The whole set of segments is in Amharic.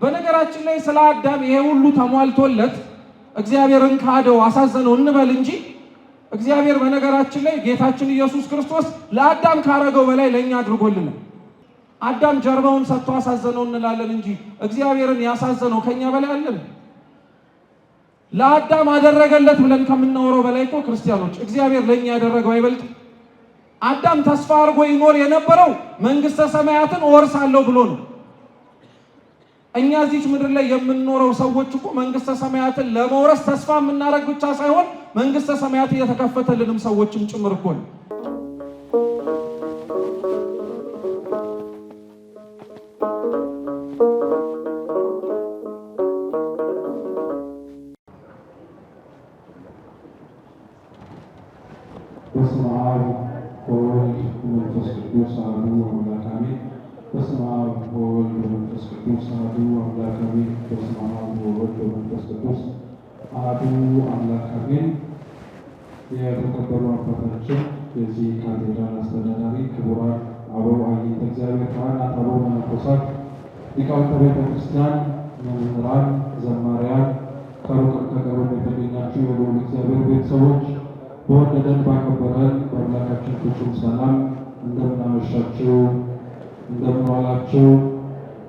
በነገራችን ላይ ስለ አዳም ይሄ ሁሉ ተሟልቶለት እግዚአብሔርን ካደው አሳዘነው እንበል እንጂ እግዚአብሔር በነገራችን ላይ ጌታችን ኢየሱስ ክርስቶስ ለአዳም ካረገው በላይ ለኛ አድርጎልናል። አዳም ጀርባውን ሰጥቶ አሳዘነው እንላለን እንጂ እግዚአብሔርን ያሳዘነው ከኛ በላይ አለን? ለአዳም አደረገለት ብለን ከምናወራው በላይ እኮ ክርስቲያኖች እግዚአብሔር ለኛ ያደረገው አይበልጥ? አዳም ተስፋ አድርጎ ይኖር የነበረው መንግስተ ሰማያትን እወርሳለሁ ብሎ ነው። እኛ እዚህ ምድር ላይ የምንኖረው ሰዎች እኮ መንግስተ ሰማያትን ለመውረስ ተስፋ የምናደርግ ብቻ ሳይሆን መንግስተ ሰማያት እየተከፈተልንም ሰዎችም ጭምር እኮ ነው። በስመ አብ ወወልድ ወመንፈስ ቅዱስ አሐዱ አምላክ አሜን። በስመ አብ ወወልድ ወመንፈስ ቅዱስ አሐዱ አምላክ አሜን። በስመ አብ ወወልድ ወመንፈስ ቅዱስ አሐዱ አምላክ አሜን። የተከበሩ አባታችን የዚህ ካቴድራል አስተዳዳሪ፣ ክቡራን አበው አይንተ እግዚአብሔር ካህናት፣ አበው መነኮሳት፣ ሊቃውንተ ቤተ ክርስቲያን፣ መምህራን፣ ዘማሪያን፣ ከሩቅም ከቅርብም የተገኛችሁ የልዑል እግዚአብሔር ቤተሰቦች በወደደን ባከበረን በአምላካችን ፍጹም ሰላም እንደምን አመሻችሁ፣ እንደምን ዋላችሁ፣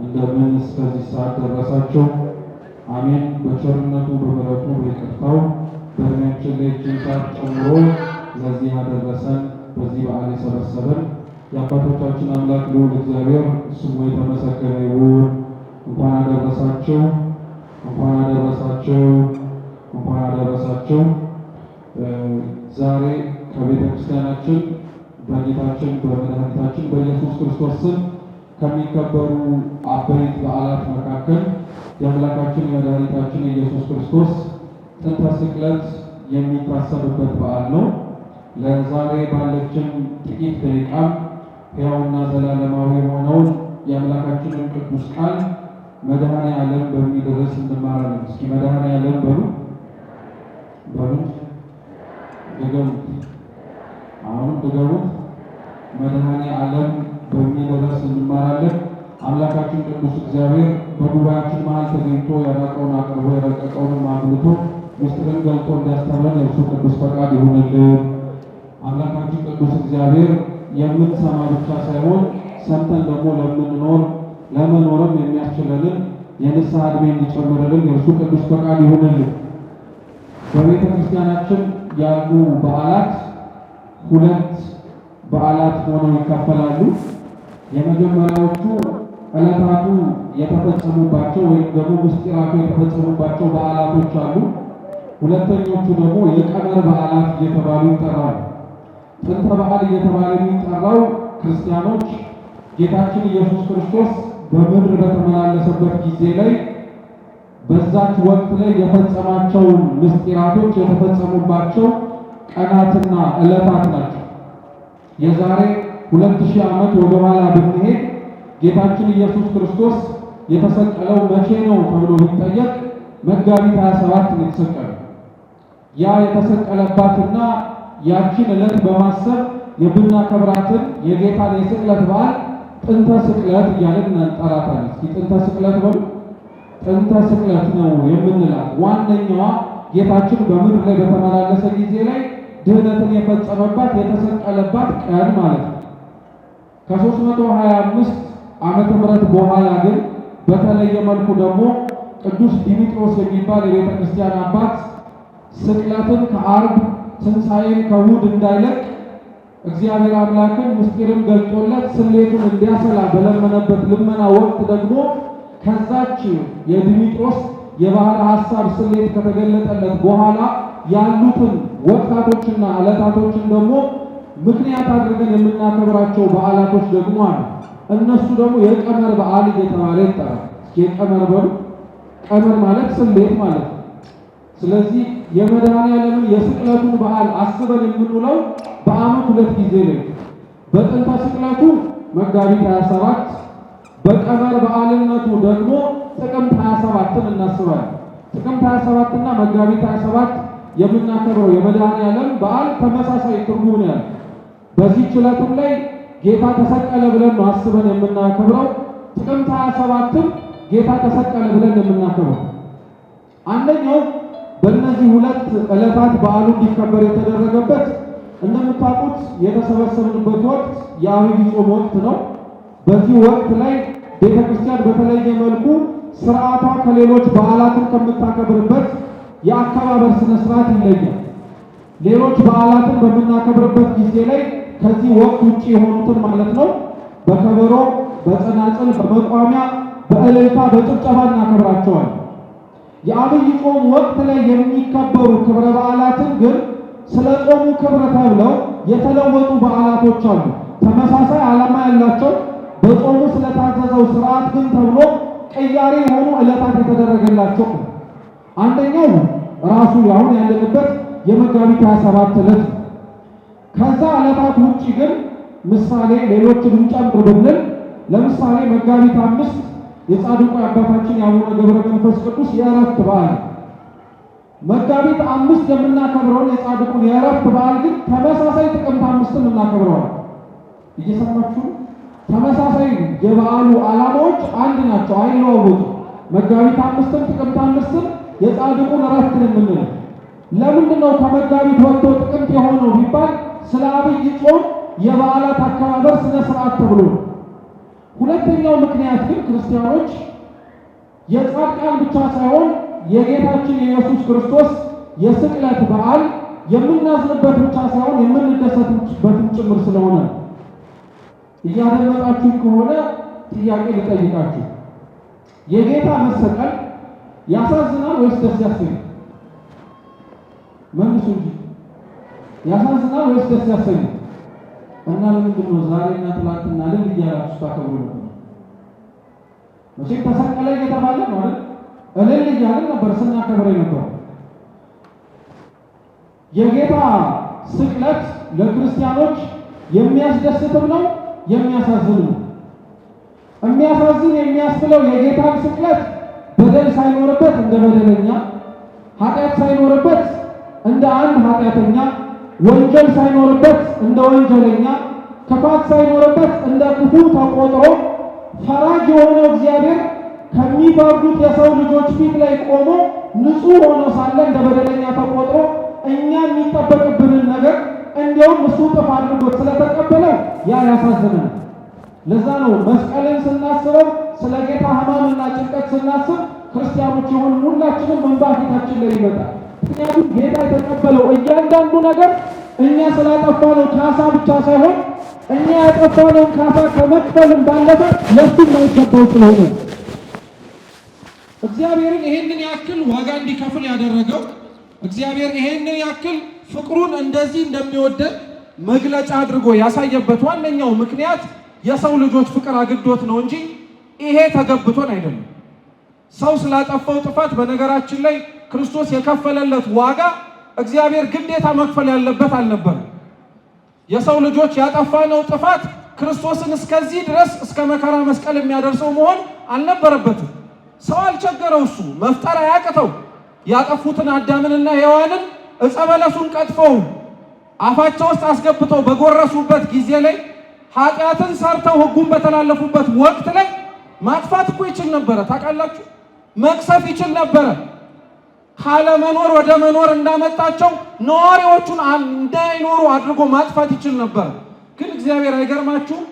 እንደምን እስከዚህ ሰዓት ደረሳችሁ? አሜን። በቸርነቱ በምሕረቱ በይቅርታው በእድሜያችን ላይ እጅን ሰዓት ጨምሮ ለዚህ ያደረሰን በዚህ በዓል የሰበሰበን የአባቶቻችን አምላክ ልዑል እግዚአብሔር ስሙ የተመሰገነ ይሁን። እንኳን አደረሳችሁ፣ እንኳን አደረሳችሁ፣ እንኳን አደረሳችሁ። ዛሬ ከቤተ ክርስቲያናችን በጌታችን በመድኃኒታችን በኢየሱስ ክርስቶስ ስም ከሚከበሩ አበይት በዓላት መካከል የአምላካችን የመድኃኒታችን የኢየሱስ ክርስቶስ ጥንተ ስቅለት የሚታሰብበት በዓል ነው። ለዛሬ ባለችን ጥቂት ደቂቃም ሕያውና ዘላለማዊ የሆነውን የአምላካችንን ቅዱስ ቃል መድኃኔ ዓለም በሚል ርዕስ እንማራለን። እስኪ መድኃኔ ዓለም በሉ ድገሙት። አሁን ድገሙት። መድኃኔ ዓለም በሚል ርዕስ እንማራለን። አምላካችን ቅዱስ እግዚአብሔር በጉባኤያችን መሃል ተገኝቶ ያራቀውን አቅርቦ የረቀቀውንም አጉልቶ ምስጢርን ገልጦ እንዲያስተምረን የእርሱ ቅዱስ ፈቃድ ይሁንልን። አምላካችን ቅዱስ እግዚአብሔር የምንሰማ ብቻ ሳይሆን ሰምተን ደግሞ ለምንኖር ለመኖርም የሚያስችለንን የንስሐ ዕድሜ እንዲጨምርልን የእርሱ ቅዱስ ፈቃድ ይሁንልን። በቤተ ክርስቲያናችን ያሉ በዓላት ሁለት በዓላት ሆነው ይከፈላሉ። የመጀመሪያዎቹ ዕለታቱ የተፈጸሙባቸው ወይም ደግሞ ምስጢራቱ የተፈጸሙባቸው በዓላቶች አሉ። ሁለተኞቹ ደግሞ የቀመር በዓላት እየተባሉ ይጠራሉ። ጥንተ በዓል እየተባለ የሚጠራው ክርስቲያኖች ጌታችን ኢየሱስ ክርስቶስ በምድር በተመላለሰበት ጊዜ ላይ በዛች ወቅት ላይ የፈጸማቸው ምስጢራቶች የተፈጸሙባቸው ቀናትና ዕለታት ናቸው። የዛሬ 2000 ዓመት ወደ ኋላ ብንሄድ ጌታችን ኢየሱስ ክርስቶስ የተሰቀለው መቼ ነው ተብሎ ቢጠየቅ መጋቢት 27 ነው የተሰቀለው። ያ የተሰቀለባትና ያችን ዕለት በማሰብ የምናከብራትን የጌታን የስቅለት በዓል ጥንተ ስቅለት እያልን እንጠራታለን። እስኪ ጥንተ ስቅለት በሉ። ጥንተ ስቅለት ነው የምንላት ዋነኛዋ ጌታችን በምድር ላይ በተመላለሰ ጊዜ ላይ ድህነትን የፈጸመባት የተሰቀለባት ቀን ማለት ነው። ከ325 ዓመተ ምህረት በኋላ ግን በተለየ መልኩ ደግሞ ቅዱስ ዲሚጥሮስ የሚባል የቤተ ክርስቲያን አባት ስቅለትን ከዓርብ ትንሣኤን ከእሑድ እንዳይለቅ እግዚአብሔር አምላክን ምስጢርን ገልጦለት ስሌቱን እንዲያሰላ በለመነበት ልመና ወቅት ደግሞ ከዛች የዲሚጥሮስ የባህር ሐሳብ ስሌት ከተገለጠለት በኋላ ያሉትን ወቅታቶችና ዕለታቶችን ደግሞ ምክንያት አድርገን የምናከብራቸው በዓላቶች ደግሞ አሉ። እነሱ ደግሞ የቀመር በዓል እየተባለ ይጠራል። የቀመር በሉ። ቀመር ማለት ስሌት ማለት ነው። ስለዚህ የመድኃኔዓለምን የስቅለቱን በዓል አስበን የምንውለው በዓመት ሁለት ጊዜ ነው። በጥንተ ስቅለቱ መጋቢት 27፣ በቀመር በዓልነቱ ደግሞ ጥቅምት 27ን እናስባለን። ጥቅምት 27 እና መጋቢት 27 የምናከብረው የመድኃኔዓለም በዓል ተመሳሳይ ትርጉም ነው ያለው። በዚህ ዕለትም ላይ ጌታ ተሰቀለ ብለን ነው አስበን የምናከብረው። ጥቅምት 27ም ጌታ ተሰቀለ ብለን የምናከብረው። አንደኛው በእነዚህ ሁለት ዕለታት በዓሉ እንዲከበር የተደረገበት እንደምታውቁት የተሰበሰብንበት ወቅት የዐቢይ ጾም ወቅት ነው። በዚህ ወቅት ላይ ቤተክርስቲያን በተለየ መልኩ ስርዓቷ ከሌሎች በዓላትን ከምታከብርበት የአከባበር ስነ ስርዓት ይለያል። ሌሎች በዓላትን በምናከብርበት ጊዜ ላይ ከዚህ ወቅት ውጪ የሆኑትን ማለት ነው በከበሮ፣ በጸናጽል፣ በመቋሚያ፣ በእልልታ፣ በጭብጨባ እናከብራቸዋለን። የዐቢይ ጾም ወቅት ላይ የሚከበሩ ክብረ በዓላትን ግን ስለ ጾሙ ክብር ተብለው የተለወጡ በዓላቶች አሉ። ተመሳሳይ ዓላማ ያላቸው በጾሙ ስለታዘዘው ስርዓት ግን ተብሎ ቅያሬ የሆኑ ዕለታት የተደረገላቸው። አንደኛው ራሱ አሁን ያለንበት የመጋቢት 27 ዕለት ነው። ከዛ ዕለታት ውጪ ግን ምሳሌ ሌሎችን ጨምር ብንል ለምሳሌ መጋቢት 5 የጻድቁ አባታችን የአቡነ ገብረ መንፈስ ቅዱስ የዕረፍት በዓል፣ መጋቢት 5 የምናከብረውን የጻድቁን የዕረፍት በዓል ግን ተመሳሳይ ጥቅምት 5 እናከብረዋለን። እየሰማችሁ ተመሳሳይ የበዓሉ ዓላማዎች አንድ ናቸው፣ አይለዋወጡም። መጋቢት 5 ጥቅምት 5 የጻድቁን ዕረፍት የምንለው ለምንድን ነው? ከመጋቢት ወጥቶ ጥቅምት የሆነው ቢባል ስለ ዐቢይ ጾም የበዓላት አከባበር ስነ ስርዓት ተብሎ ነው። ሁለተኛው ምክንያት ግን ክርስቲያኖች የጻድቃን ብቻ ሳይሆን የጌታችን የኢየሱስ ክርስቶስ የስቅለት በዓል የምናዝንበት ብቻ ሳይሆን የምንደሰትበትም ጭምር ስለሆነ እያደመጣችሁ ከሆነ ጥያቄ ልጠይቃችሁ። የጌታ መሰቀል ያሳዝናል ወይስ ደስ ያሰኛል? መልሱ እንጂ ያሳዝናል ወይስ ደስ ያሰኛል? እና ለምንድን ነው ዛሬና ትናንትና ልል እያላችሁ ታከብሩ ነበር? መቼም ተሰቀለ እየተባለ ነው አይደል? እልል እያልን ነበር ስናከብር ነበር። የጌታ ስቅለት ለክርስቲያኖች የሚያስደስትም ነው የሚያሳዝን ነው። የሚያሳዝን የሚያስብለው የጌታን ስቅለት በደል ሳይኖርበት እንደ በደለኛ፣ ኃጢአት ሳይኖርበት እንደ አንድ ኃጢአተኛ፣ ወንጀል ሳይኖርበት እንደ ወንጀለኛ፣ ክፋት ሳይኖርበት እንደ ክፉ ተቆጥሮ ፈራጅ የሆነው እግዚአብሔር ከሚፈርዱት የሰው ልጆች ፊት ላይ ቆሞ ንጹሕ ሆኖ ሳለ እንደ በደለኛ ተቆጥሮ እኛ የሚጠበቅብንን ነገር እንዲያውም እሱ ጥፍ አድርጎት ስለተቀበለው ያ ያሳዝናል። ለዛ ነው መስቀልን ስናስበው ስለ ጌታ ሕማምና ጭንቀት ስናስብ ክርስቲያኖች የሆኑ ሁላችንም እንባ ፊታችን ላይ ይመጣል። ምክንያቱም ጌታ የተቀበለው እያንዳንዱ ነገር እኛ ስላጠፋነው ካሳ ብቻ ሳይሆን እኛ ያጠፋነውን ካሳ ከመክፈልም ባለፈ ለሱ የማይገባው ስለሆነ እግዚአብሔርን ይሄንን ያክል ዋጋ እንዲከፍል ያደረገው እግዚአብሔር ይሄንን ያክል ፍቅሩን እንደዚህ እንደሚወደን መግለጫ አድርጎ ያሳየበት ዋነኛው ምክንያት የሰው ልጆች ፍቅር አግዶት ነው እንጂ ይሄ ተገብቶን አይደለም። ሰው ስላጠፋው ጥፋት በነገራችን ላይ ክርስቶስ የከፈለለት ዋጋ እግዚአብሔር ግዴታ መክፈል ያለበት አልነበረም። የሰው ልጆች ያጠፋነው ጥፋት ክርስቶስን እስከዚህ ድረስ እስከ መከራ መስቀል የሚያደርሰው መሆን አልነበረበትም። ሰው አልቸገረው፣ እሱ መፍጠር አያቅተው። ያጠፉትን አዳምንና ሔዋንን ዕፀ በለሱን ቀጥፈው አፋቸው ውስጥ አስገብተው በጎረሱበት ጊዜ ላይ ኃጢአትን ሰርተው ሕጉን በተላለፉበት ወቅት ላይ ማጥፋት እኮ ይችል ነበረ። ታውቃላችሁ፣ መቅሰፍ ይችል ነበረ። ካለመኖር ወደ መኖር እንዳመጣቸው ነዋሪዎቹን እንዳይኖሩ አድርጎ ማጥፋት ይችል ነበር። ግን እግዚአብሔር አይገርማችሁም?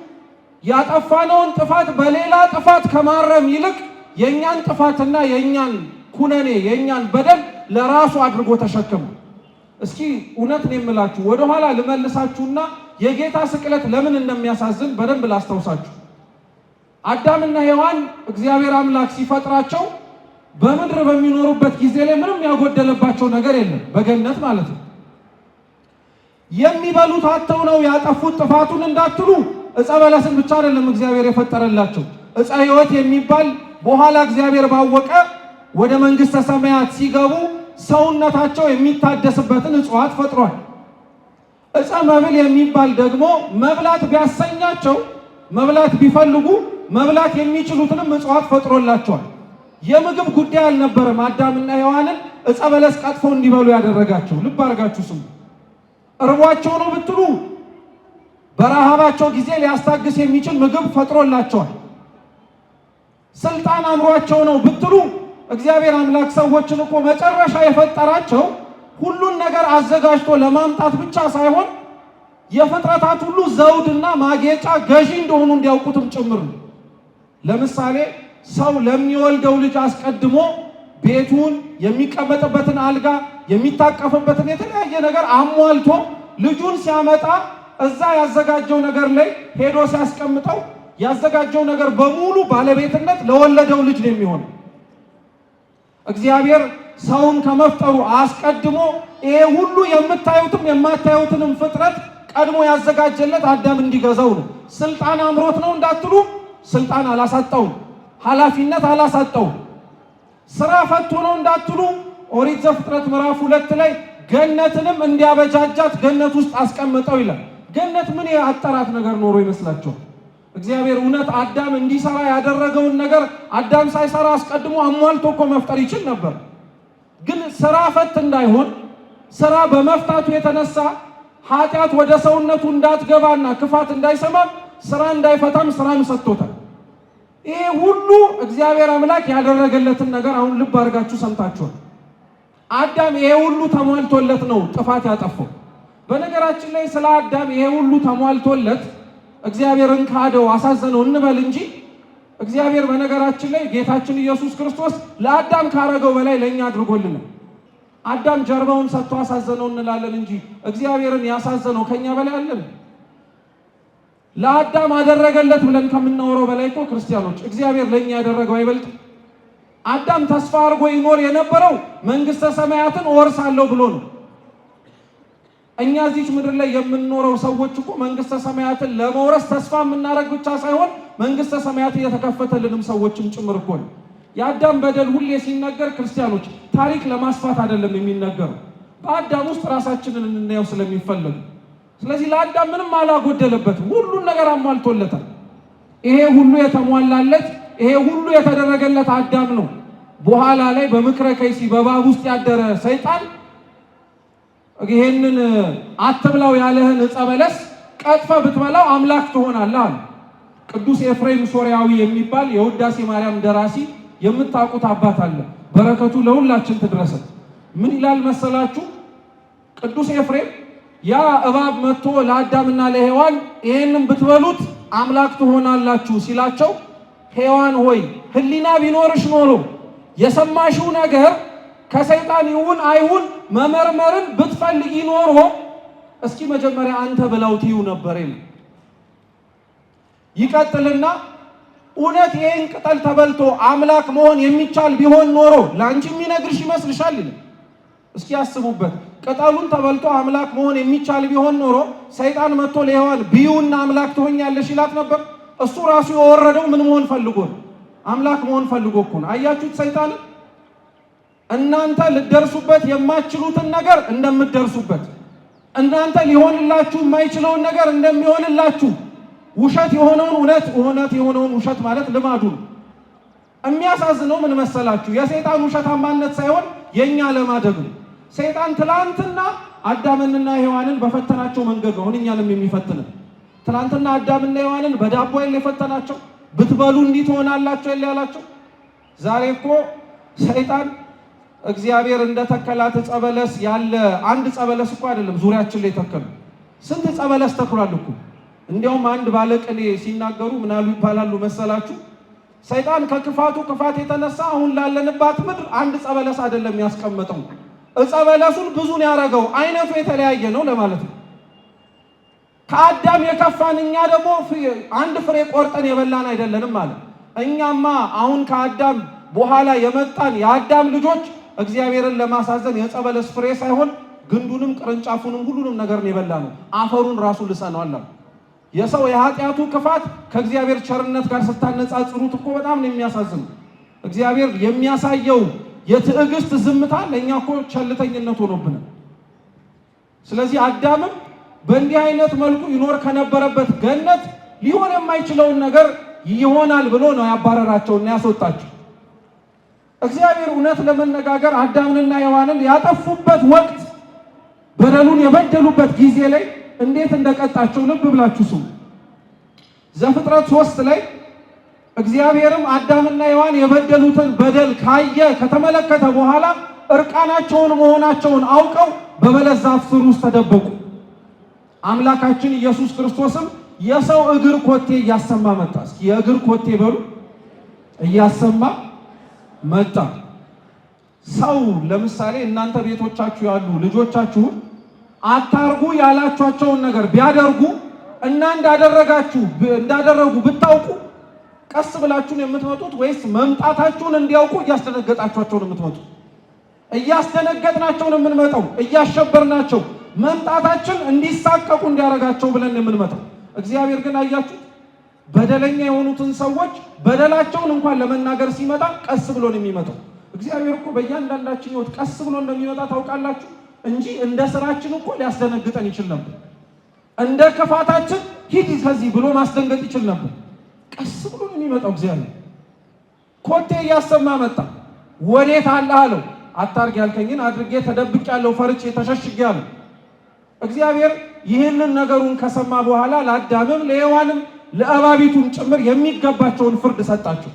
ያጠፋነውን ጥፋት በሌላ ጥፋት ከማረም ይልቅ የእኛን ጥፋትና የእኛን ኩነኔ የእኛን በደል ለራሱ አድርጎ ተሸከሙ። እስኪ እውነት ነው የምላችሁ፣ ወደኋላ ልመልሳችሁና የጌታ ስቅለት ለምን እንደሚያሳዝን በደንብ ላስታውሳችሁ። አዳምና ሔዋን እግዚአብሔር አምላክ ሲፈጥራቸው በምድር በሚኖሩበት ጊዜ ላይ ምንም ያጎደለባቸው ነገር የለም፣ በገነት ማለት ነው። የሚበሉት አጥተው ነው ያጠፉት ጥፋቱን እንዳትሉ፣ ዕፀ በለስን ብቻ አይደለም እግዚአብሔር የፈጠረላቸው። ዕፀ ሕይወት የሚባል በኋላ እግዚአብሔር ባወቀ ወደ መንግሥተ ሰማያት ሲገቡ ሰውነታቸው የሚታደስበትን እጽዋት ፈጥሯል። ዕፀ መብል የሚባል ደግሞ መብላት ቢያሰኛቸው መብላት ቢፈልጉ መብላት የሚችሉትንም እጽዋት ፈጥሮላቸዋል። የምግብ ጉዳይ አልነበረም አዳምና ሔዋንን ዕፀ በለስ ቀጥፈው እንዲበሉ ያደረጋቸው። ልብ አድርጋችሁ ስሙ። እርቧቸው ነው ብትሉ በረሃባቸው ጊዜ ሊያስታግስ የሚችል ምግብ ፈጥሮላቸዋል። ስልጣን አምሯቸው ነው ብትሉ እግዚአብሔር አምላክ ሰዎችን እኮ መጨረሻ የፈጠራቸው ሁሉን ነገር አዘጋጅቶ ለማምጣት ብቻ ሳይሆን የፍጥረታት ሁሉ ዘውድና ማጌጫ ገዢ እንደሆኑ እንዲያውቁትም ጭምር ነው። ለምሳሌ ሰው ለሚወልደው ልጅ አስቀድሞ ቤቱን፣ የሚቀመጥበትን አልጋ፣ የሚታቀፍበትን የተለያየ ነገር አሟልቶ ልጁን ሲያመጣ እዛ ያዘጋጀው ነገር ላይ ሄዶ ሲያስቀምጠው ያዘጋጀው ነገር በሙሉ ባለቤትነት ለወለደው ልጅ ነው የሚሆነው። እግዚአብሔር ሰውን ከመፍጠሩ አስቀድሞ ይሄ ሁሉ የምታዩትም የማታዩትንም ፍጥረት ቀድሞ ያዘጋጀለት አዳም እንዲገዛው ነው። ስልጣን አምሮት ነው እንዳትሉ፣ ስልጣን አላሳጣውም፣ ኃላፊነት አላሳጣውም። ስራ ፈቶ ነው እንዳትሉ፣ ኦሪት ዘፍጥረት ምዕራፍ 2 ላይ ገነትንም እንዲያበጃጃት ገነት ውስጥ አስቀምጠው ይላል። ገነት ምን ያጠራት ነገር ኖሮ ይመስላችኋል? እግዚአብሔር እውነት አዳም እንዲሰራ ያደረገውን ነገር አዳም ሳይሰራ አስቀድሞ አሟልቶ እኮ መፍጠር ይችል ነበር። ግን ስራ ፈት እንዳይሆን ስራ በመፍታቱ የተነሳ ኃጢአት ወደ ሰውነቱ እንዳትገባና ክፋት እንዳይሰማ ስራ እንዳይፈታም ስራን ሰጥቶታል። ይሄ ሁሉ እግዚአብሔር አምላክ ያደረገለትን ነገር አሁን ልብ አድርጋችሁ ሰምታችኋል። አዳም ይሄ ሁሉ ተሟልቶለት ነው ጥፋት ያጠፋው። በነገራችን ላይ ስለ አዳም ይሄ ሁሉ ተሟልቶለት እግዚአብሔርን ካደው አሳዘነው እንበል እንጂ እግዚአብሔር በነገራችን ላይ ጌታችን ኢየሱስ ክርስቶስ ለአዳም ካረገው በላይ ለኛ አድርጎልናል። አዳም ጀርባውን ሰጥቶ አሳዘነው እንላለን እንጂ እግዚአብሔርን ያሳዘነው ከኛ በላይ አለን? ለአዳም አደረገለት ብለን ከምናወራው በላይ እኮ ክርስቲያኖች እግዚአብሔር ለኛ ያደረገው አይበልጥ? አዳም ተስፋ አድርጎ ይኖር የነበረው መንግስተ ሰማያትን እወርሳለሁ ብሎ ነው። እኛ እዚህ ምድር ላይ የምንኖረው ሰዎች እኮ መንግስተ ሰማያትን ለመውረስ ተስፋ የምናደርግ ብቻ ሳይሆን መንግስተ ሰማያት እየተከፈተልንም ሰዎችም ጭምር እኮ ነው። የአዳም በደል ሁሌ ሲነገር ክርስቲያኖች ታሪክ ለማስፋት አይደለም የሚነገረው፣ በአዳም ውስጥ ራሳችንን እንናየው ስለሚፈልግ። ስለዚህ ለአዳም ምንም አላጎደለበትም፣ ሁሉን ነገር አሟልቶለታል። ይሄ ሁሉ የተሟላለት ይሄ ሁሉ የተደረገለት አዳም ነው። በኋላ ላይ በምክረ ከይሲ በእባብ ውስጥ ያደረ ሰይጣን ይሄንን አትብላው ያለህን ዕፀ በለስ ቀጥፈ ብትበላው አምላክ ትሆናለህ አለ። ቅዱስ ኤፍሬም ሶርያዊ የሚባል የውዳሴ ማርያም ደራሲ የምታውቁት አባት አለ። በረከቱ ለሁላችን ትድረስ። ምን ይላል መሰላችሁ? ቅዱስ ኤፍሬም ያ እባብ መጥቶ ለአዳምና ለሔዋን ይሄንን ብትበሉት አምላክ ትሆናላችሁ ሲላቸው ሔዋን ሆይ ሕሊና ቢኖርሽ ኖሮ የሰማሽው ነገር ከሰይጣን ይሁን አይሁን መመርመርን ብትፈልጊ ኖሮ እስኪ መጀመሪያ አንተ ብላው ትዩ ነበር ይላል። ይቀጥልና እውነት ይሄን ቅጠል ተበልቶ አምላክ መሆን የሚቻል ቢሆን ኖሮ ላንቺ የሚነግርሽ ይመስልሻል ይላል። እስኪ ያስቡበት። ቅጠሉን ተበልቶ አምላክ መሆን የሚቻል ቢሆን ኖሮ ሰይጣን መጥቶ ለሔዋን ቢዩና አምላክ ትሆኛለሽ ይላት ነበር? እሱ ራሱ የወረደው ምን መሆን ፈልጎ ነው? አምላክ መሆን ፈልጎ እኮ ነው። አያችሁት ሰይጣን እናንተ ልደርሱበት የማትችሉትን ነገር እንደምትደርሱበት፣ እናንተ ሊሆንላችሁ የማይችለውን ነገር እንደሚሆንላችሁ፣ ውሸት የሆነውን እውነት፣ እውነት የሆነውን ውሸት ማለት ልማዱ ነው። የሚያሳዝነው ምን መሰላችሁ? የሰይጣን ውሸታማነት ሳይሆን የኛ ለማደግ ነው። ሰይጣን ትላንትና አዳምንና ሔዋንን በፈተናቸው መንገድ ነው እኛንም የሚፈትነን። ትላንትና አዳምና ሔዋንን በዳቦ አይደል የፈተናቸው? ብትበሉ እንዲህ ትሆናላችሁ አይደል ያላቸው? ዛሬ እኮ ሰይጣን እግዚአብሔር እንደተከላት ዕፀ በለስ ያለ አንድ ዕፀ በለስ እኮ አይደለም ዙሪያችን ላይ ተከሉ። ስንት ዕፀ በለስ ተክሏል እኮ። እንዲያውም አንድ ባለቅኔ ሲናገሩ ምናሉ ይባላሉ መሰላችሁ? ሰይጣን ከክፋቱ ክፋት የተነሳ አሁን ላለንባት ምድር አንድ ዕፀ በለስ አይደለም ያስቀመጠው፣ ዕፀ በለሱን ብዙን ያደረገው አይነቱ የተለያየ ነው ለማለት ነው። ከአዳም የከፋን እኛ ደግሞ አንድ ፍሬ ቆርጠን የበላን አይደለንም ማለት። እኛማ አሁን ከአዳም በኋላ የመጣን የአዳም ልጆች እግዚአብሔርን ለማሳዘን የዕፀ በለስ ፍሬ ሳይሆን ግንዱንም ቅርንጫፉንም ሁሉንም ነገር ነው የበላነው። አፈሩን ራሱ ልሰነዋል። የሰው የኃጢአቱ ክፋት ከእግዚአብሔር ቸርነት ጋር ስታነጻጽሩት እኮ በጣም ነው የሚያሳዝነው። እግዚአብሔር የሚያሳየው የትዕግስት ዝምታ ለእኛ እኮ ቸልተኝነት ሆኖብናል። ስለዚህ አዳምም በእንዲህ አይነት መልኩ ይኖር ከነበረበት ገነት ሊሆን የማይችለውን ነገር ይሆናል ብሎ ነው ያባረራቸውና ያስወጣቸው። እግዚአብሔር እውነት ለመነጋገር አዳምንና ሔዋንን ያጠፉበት ወቅት በደሉን የበደሉበት ጊዜ ላይ እንዴት እንደቀጣቸው ልብ ብላችሁ ስሙ። ዘፍጥረት 3 ላይ እግዚአብሔርም አዳምና ሔዋን የበደሉትን በደል ካየ ከተመለከተ በኋላ እርቃናቸውን መሆናቸውን አውቀው በበለስ ዛፍ ስር ውስጥ ተደበቁ። አምላካችን ኢየሱስ ክርስቶስም የሰው እግር ኮቴ እያሰማ መጣ። እስኪ የእግር ኮቴ በሉ። እያሰማ መጣ። ሰው ለምሳሌ እናንተ ቤቶቻችሁ ያሉ ልጆቻችሁን አታርጉ ያላችኋቸውን ነገር ቢያደርጉ እና እንዳደረጉ ብታውቁ ቀስ ብላችሁን የምትመጡት ወይስ መምጣታችሁን እንዲያውቁ እያስደነገጣችኋቸው ነው የምትመጡት? እያስደነገጥናቸው ነው የምንመጣው፣ እያሸበርናቸው መምጣታችን እንዲሳቀቁ እንዲያረጋቸው ብለን የምንመጣው። እግዚአብሔር ግን አያችሁ በደለኛ የሆኑትን ሰዎች በደላቸውን እንኳን ለመናገር ሲመጣ ቀስ ብሎ ነው የሚመጣው። እግዚአብሔር እኮ በእያንዳንዳችን ሕይወት ቀስ ብሎ እንደሚመጣ ታውቃላችሁ እንጂ እንደ ስራችን እኮ ሊያስደነግጠን ይችል ነበር። እንደ ክፋታችን ሂድ ከዚህ ብሎ ማስደንገጥ ይችል ነበር። ቀስ ብሎ ነው የሚመጣው። እግዚአብሔር ኮቴ እያሰማ መጣ። ወዴት አለህ አለው። አታርግ ያልከኝን አድርጌ ተደብቄያለሁ፣ ፈርቼ ተሸሽጌያለሁ። እግዚአብሔር ይህንን ነገሩን ከሰማ በኋላ ለአዳምም ለሔዋንም ለእባቢቱም ጭምር የሚገባቸውን ፍርድ ሰጣቸው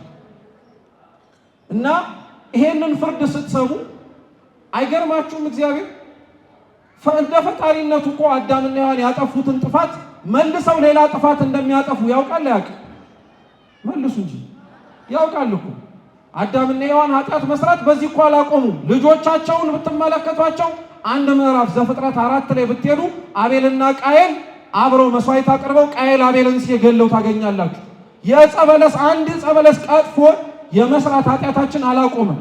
እና ይሄንን ፍርድ ስትሰሙ አይገርማችሁም? እግዚአብሔር እንደ ፈጣሪነቱ እኮ አዳምና ሔዋን ያጠፉትን ጥፋት መልሰው ሌላ ጥፋት እንደሚያጠፉ ያውቃል። መልሱ እንጂ ያውቃል እኮ። አዳምና ሔዋን ኃጢአት መስራት በዚህ እኮ አላቆሙም። ልጆቻቸውን ብትመለከቷቸው አንድ ምዕራፍ ዘፍጥረት 4 ላይ ብትሄዱ አቤልና ቃየል አብረው መስዋዕት አቅርበው ቃየል አቤልን ሲገለው ታገኛላችሁ። አንድ ዕፀ በለስ ቀጥፎ የመስራት ኃጢአታችን አላቆመም።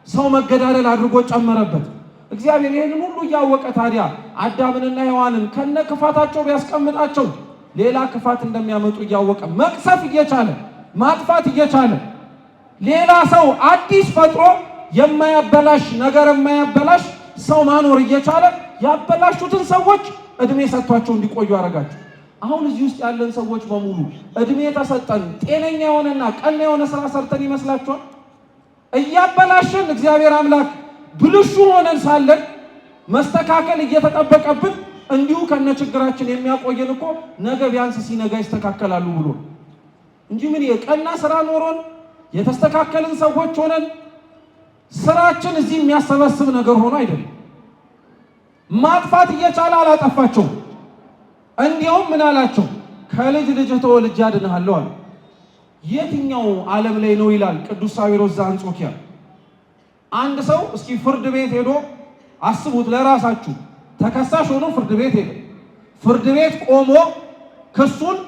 ሰው መገዳደል አድርጎ ጨመረበት። እግዚአብሔር ይህንን ሁሉ እያወቀ ታዲያ አዳምንና ሔዋንን ከነ ክፋታቸው ቢያስቀምጣቸው ሌላ ክፋት እንደሚያመጡ እያወቀ መቅሰፍ እየቻለ ማጥፋት እየቻለ ሌላ ሰው አዲስ ፈጥሮ የማያበላሽ ነገር የማያበላሽ ሰው ማኖር እየቻለ ያበላሹትን ሰዎች እድሜ ሰጥቷቸው እንዲቆዩ አረጋቸው። አሁን እዚህ ውስጥ ያለን ሰዎች በሙሉ እድሜ ተሰጠን ጤነኛ የሆነና ቀና የሆነ ስራ ሰርተን ይመስላችኋል? እያበላሽን እግዚአብሔር አምላክ ብልሹ ሆነን ሳለን መስተካከል እየተጠበቀብን እንዲሁ ከነ ችግራችን የሚያቆየን እኮ ነገ ቢያንስ ሲነጋ ይስተካከላሉ ብሎ እንጂ ምን የቀና ስራ ኖሮን የተስተካከልን ሰዎች ሆነን ስራችን እዚህ የሚያሰበስብ ነገር ሆኖ አይደለም። ማጥፋት እየቻለ አላጠፋቸው። እንዲያውም ምን አላቸው? ከልጅ ልጅ ተወልጄ አድንሃለሁ አለ። የትኛው ዓለም ላይ ነው ይላል ቅዱስ ሳዊሮስ ዘአንጾኪያ። አንድ ሰው እስኪ ፍርድ ቤት ሄዶ አስቡት ለራሳችሁ። ተከሳሽ ሆኖ ፍርድ ቤት ሄዶ ፍርድ ቤት ቆሞ ክሱን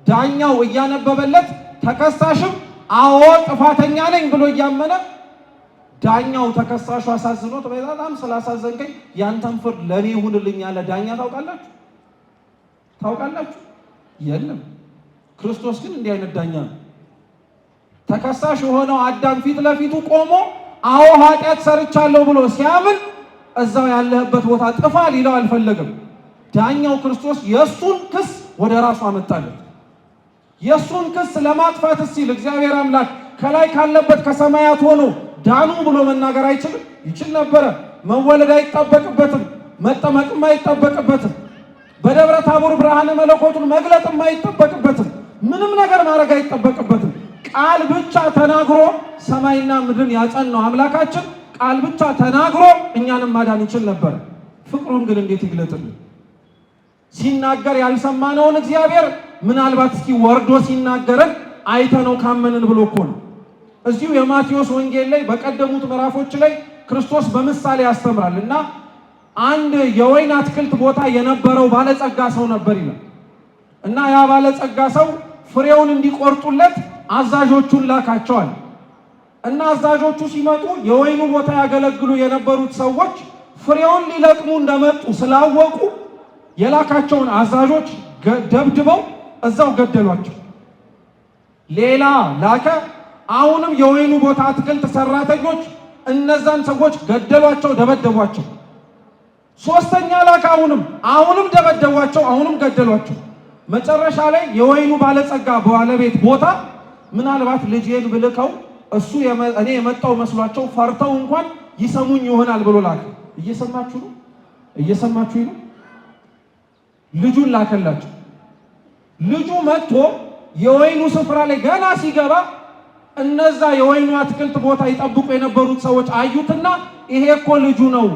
ዳኛው እያነበበለት ተከሳሽም አዎ ጥፋተኛ ነኝ ብሎ እያመነ ዳኛው ተከሳሹ አሳዝኖት በጣም ስላሳዘንከኝ ያንተን ፍርድ ለኔ ይሁንልኝ ያለ ዳኛ ታውቃላችሁ? የለም። ክርስቶስ ግን እንዲህ አይነት ዳኛ ነው። ተከሳሽ የሆነው አዳም ፊት ለፊቱ ቆሞ አዎ ኃጢአት ሰርቻለሁ ብሎ ሲያምን እዛው ያለህበት ቦታ ጥፋ ሊለው አልፈለገም። ዳኛው ክርስቶስ የእሱን ክስ ወደ ራሱ አመጣለት። የእሱን ክስ ለማጥፋት ሲል እግዚአብሔር አምላክ ከላይ ካለበት ከሰማያት ሆኖ ዳኑ ብሎ መናገር አይችልም? ይችል ነበረ። መወለድ አይጠበቅበትም፣ መጠመቅም አይጠበቅበትም፣ በደብረ ታቦር ብርሃነ መለኮቱን መግለጥም አይጠበቅበትም፣ ምንም ነገር ማድረግ አይጠበቅበትም። ቃል ብቻ ተናግሮ ሰማይና ምድርን ያጸናው አምላካችን ቃል ብቻ ተናግሮ እኛንም ማዳን ይችል ነበር። ፍቅሩን ግን እንዴት ይግለጥልን? ሲናገር ያልሰማነውን እግዚአብሔር ምናልባት እስኪ ወርዶ ሲናገረን አይተነው ካመንን ብሎ እኮ ነው። እዚሁ የማቴዎስ ወንጌል ላይ በቀደሙት ምዕራፎች ላይ ክርስቶስ በምሳሌ ያስተምራል እና አንድ የወይን አትክልት ቦታ የነበረው ባለጸጋ ሰው ነበር ይላል እና ያ ባለጸጋ ሰው ፍሬውን እንዲቆርጡለት አዛዦቹን ላካቸዋል እና አዛዦቹ ሲመጡ የወይኑ ቦታ ያገለግሉ የነበሩት ሰዎች ፍሬውን ሊለቅሙ እንደመጡ ስላወቁ የላካቸውን አዛዦች ደብድበው እዛው ገደሏቸው። ሌላ ላከ። አሁንም የወይኑ ቦታ አትክልት ሰራተኞች እነዛን ሰዎች ገደሏቸው፣ ደበደቧቸው። ሶስተኛ ላከ። አሁንም ደበደቧቸው፣ አሁንም ገደሏቸው። መጨረሻ ላይ የወይኑ ባለጸጋ ባለቤት ቦታ ምናልባት ልጄን ብልከው እሱ እኔ የመጣው መስሏቸው ፈርተው እንኳን ይሰሙኝ ይሆናል ብሎ ላከ። እየሰማችሁ ነው? ልጁን ላከላቸው። ልጁ መጥቶ የወይኑ ስፍራ ላይ ገና ሲገባ እነዛ የወይኑ አትክልት ቦታ ይጠብቁ የነበሩት ሰዎች አዩትና ይሄ እኮ ልጁ ነው፣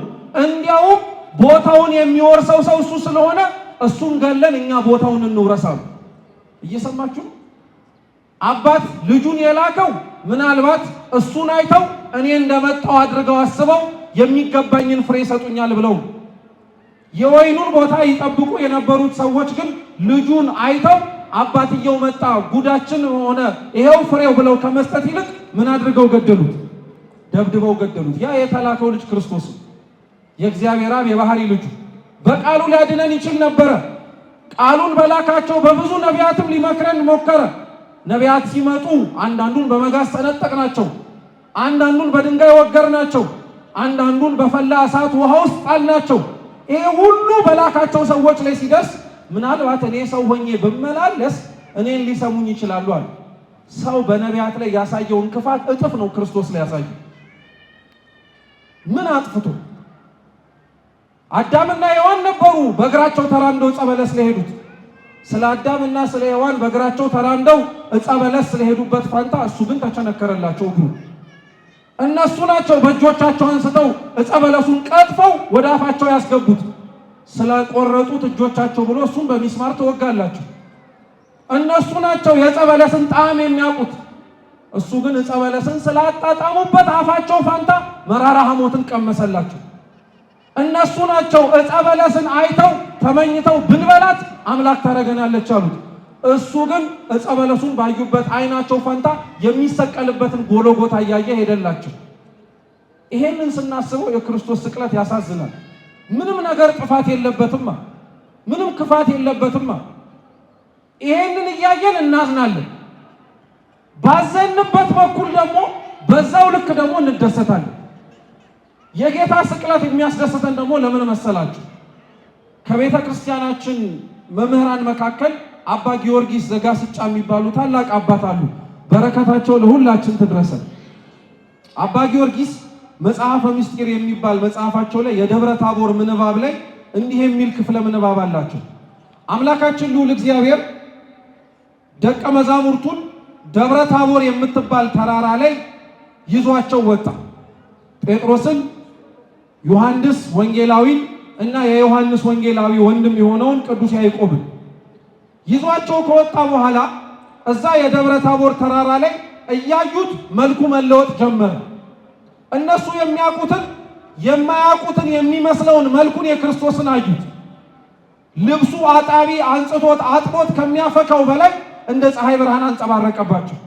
እንዲያውም ቦታውን የሚወርሰው ሰው እሱ ስለሆነ እሱን ገለን እኛ ቦታውን እንውረሳሉ። እየሰማችሁ አባት ልጁን የላከው ምናልባት እሱን አይተው እኔ እንደመጣው አድርገው አስበው የሚገባኝን ፍሬ ይሰጡኛል ብለው፣ የወይኑን ቦታ ይጠብቁ የነበሩት ሰዎች ግን ልጁን አይተው አባትየው መጣ ጉዳችን ሆነ ይሄው ፍሬው ብለው ከመስጠት ይልቅ ምን አድርገው ገደሉት? ደብድበው ገደሉት። ያ የተላከው ልጅ ክርስቶስ የእግዚአብሔር አብ የባህሪ ልጁ በቃሉ ሊያድነን ይችል ነበረ። ቃሉን በላካቸው በብዙ ነቢያትም ሊመክረን ሞከረ። ነቢያት ሲመጡ አንዳንዱን በመጋዝ ሰነጠቅናቸው፣ አንዳንዱን በድንጋይ ወገርናቸው፣ አንዳንዱን በፈላ እሳት ውሃ ውስጥ ጣልናቸው። ይሄ ሁሉ በላካቸው ሰዎች ላይ ሲደርስ ምናልባት እኔ ሰው ሆኜ ብመላለስ እኔን ሊሰሙኝ ይችላሉ አለ። ሰው በነቢያት ላይ ያሳየውን ክፋት እጥፍ ነው ክርስቶስ ላይ ያሳየው። ምን አጥፍቶ? አዳምና ሔዋን ነበሩ በእግራቸው ተራምደው ዕፀ በለስ ስለሄዱት። ስለ አዳምና ስለ ሔዋን በእግራቸው ተራምደው ዕፀ በለስ ስለሄዱበት ፋንታ እሱ ግን ተቸነከረላቸው እግሩ። እነሱ ናቸው በእጆቻቸው አንስተው ዕፀ በለሱን ቀጥፈው ወደ አፋቸው ያስገቡት። ስለቆረጡት እጆቻቸው ብሎ እሱን በሚስማር ተወጋላቸው። እነሱ ናቸው የዕፀ በለስን ጣዕም የሚያውቁት። እሱ ግን ዕፀ በለስን ስላጣጣሙበት አፋቸው ፋንታ መራራ ሐሞትን ቀመሰላቸው። እነሱ ናቸው ዕፀ በለስን አይተው ተመኝተው ብንበላት አምላክ ታረገናለች አሉት። እሱ ግን ዕፀ በለሱን ባዩበት አይናቸው ፋንታ የሚሰቀልበትን ጎልጎታ እያየ ሄደላቸው። ይሄንን ስናስበው የክርስቶስ ስቅለት ያሳዝናል። ምንም ነገር ጥፋት የለበትማ፣ ምንም ክፋት የለበትማ። ይሄንን እያየን እናዝናለን። ባዘንበት በኩል ደግሞ በዛው ልክ ደግሞ እንደሰታለን። የጌታ ስቅለት የሚያስደስተን ደግሞ ለምን መሰላችሁ? ከቤተ ክርስቲያናችን መምህራን መካከል አባ ጊዮርጊስ ዘጋስጫ የሚባሉ ታላቅ አባት አሉ። በረከታቸው ለሁላችን ትድረሰን። አባ ጊዮርጊስ መጽሐፈ ምስጢር የሚባል መጽሐፋቸው ላይ የደብረ ታቦር ምንባብ ላይ እንዲህ የሚል ክፍለ ምንባብ አላቸው። አምላካችን ልዑል እግዚአብሔር ደቀ መዛሙርቱን ደብረ ታቦር የምትባል ተራራ ላይ ይዟቸው ወጣ። ጴጥሮስን፣ ዮሐንስ ወንጌላዊ እና የዮሐንስ ወንጌላዊ ወንድም የሆነውን ቅዱስ ያዕቆብን ይዟቸው ከወጣ በኋላ እዛ የደብረ ታቦር ተራራ ላይ እያዩት መልኩ መለወጥ ጀመረ። እነሱ የሚያውቁትን የማያውቁትን የሚመስለውን መልኩን የክርስቶስን አዩት። ልብሱ አጣቢ አንጽቶት አጥቦት ከሚያፈካው በላይ እንደ ፀሐይ ብርሃን አንጸባረቀባቸው።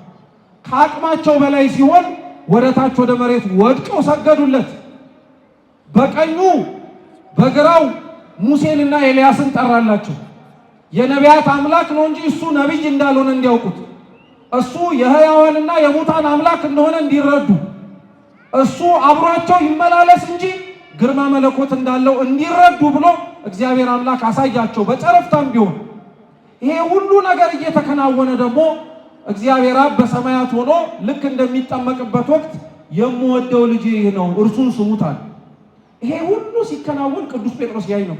ከአቅማቸው በላይ ሲሆን ወደ ታች ወደ መሬት ወድቀው ሰገዱለት። በቀኙ በግራው ሙሴንና ኤልያስን ጠራላቸው። የነቢያት አምላክ ነው እንጂ እሱ ነቢይ እንዳልሆነ እንዲያውቁት፣ እሱ የሕያዋንና የሙታን አምላክ እንደሆነ እንዲረዱ፣ እሱ አብሯቸው ይመላለስ እንጂ ግርማ መለኮት እንዳለው እንዲረዱ ብሎ እግዚአብሔር አምላክ አሳያቸው በጨረፍታም ቢሆን። ይሄ ሁሉ ነገር እየተከናወነ ደግሞ እግዚአብሔር አብ በሰማያት ሆኖ ልክ እንደሚጠመቅበት ወቅት የምወደው ልጄ ይህ ነው እርሱን ስሙታል። ይሄ ሁሉ ሲከናወን ቅዱስ ጴጥሮስ ያይ ነው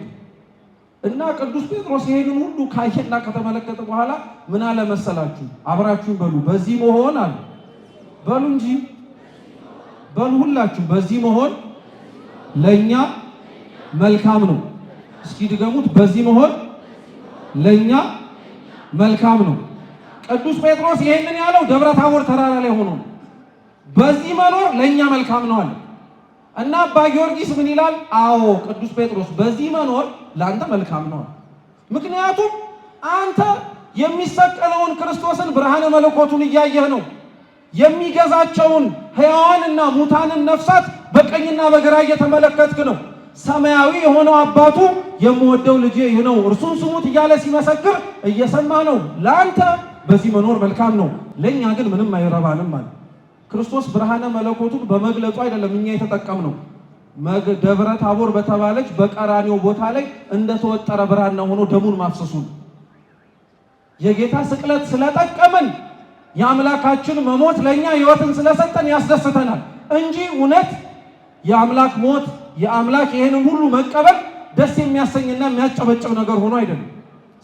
እና ቅዱስ ጴጥሮስ ይሄንን ሁሉ ካየና ከተመለከተ በኋላ ምን አለ መሰላችሁ? አብራችሁን በሉ በዚህ መሆን አለ በሉ እንጂ በሉ ሁላችሁ በዚህ መሆን ለኛ መልካም ነው። እስኪ ድገሙት። በዚህ መሆን ለኛ መልካም ነው። ቅዱስ ጴጥሮስ ይሄንን ያለው ደብረ ታቦር ተራራ ላይ ሆኖ በዚህ መኖር ለኛ መልካም ነው አለ እና አባ ጊዮርጊስ ምን ይላል? አዎ ቅዱስ ጴጥሮስ በዚህ መኖር ለአንተ መልካም ነው። ምክንያቱም አንተ የሚሰቀለውን ክርስቶስን ብርሃነ መለኮቱን እያየህ ነው። የሚገዛቸውን ሕያዋንና ሙታንን ነፍሳት በቀኝና በግራ እየተመለከትክ ነው። ሰማያዊ የሆነው አባቱ የምወደው ልጄ ይህ ነው እርሱን ስሙት እያለ ሲመሰክር እየሰማ ነው። ለአንተ በዚህ መኖር መልካም ነው፣ ለእኛ ግን ምንም አይረባንም ማለት። ክርስቶስ ብርሃነ መለኮቱን በመግለጹ አይደለም እኛ የተጠቀምነው። ደብረ ታቦር በተባለች በቀራንዮ ቦታ ላይ እንደተወጠረ ብርሃን ሆኖ ደሙን ማፍሰሱን የጌታ ስቅለት ስለጠቀመን የአምላካችን መሞት ለኛ ሕይወትን ስለሰጠን ያስደስተናል እንጂ እውነት የአምላክ ሞት የአምላክ ይሄንን ሁሉ መቀበል ደስ የሚያሰኝና የሚያጨበጭብ ነገር ሆኖ አይደለም።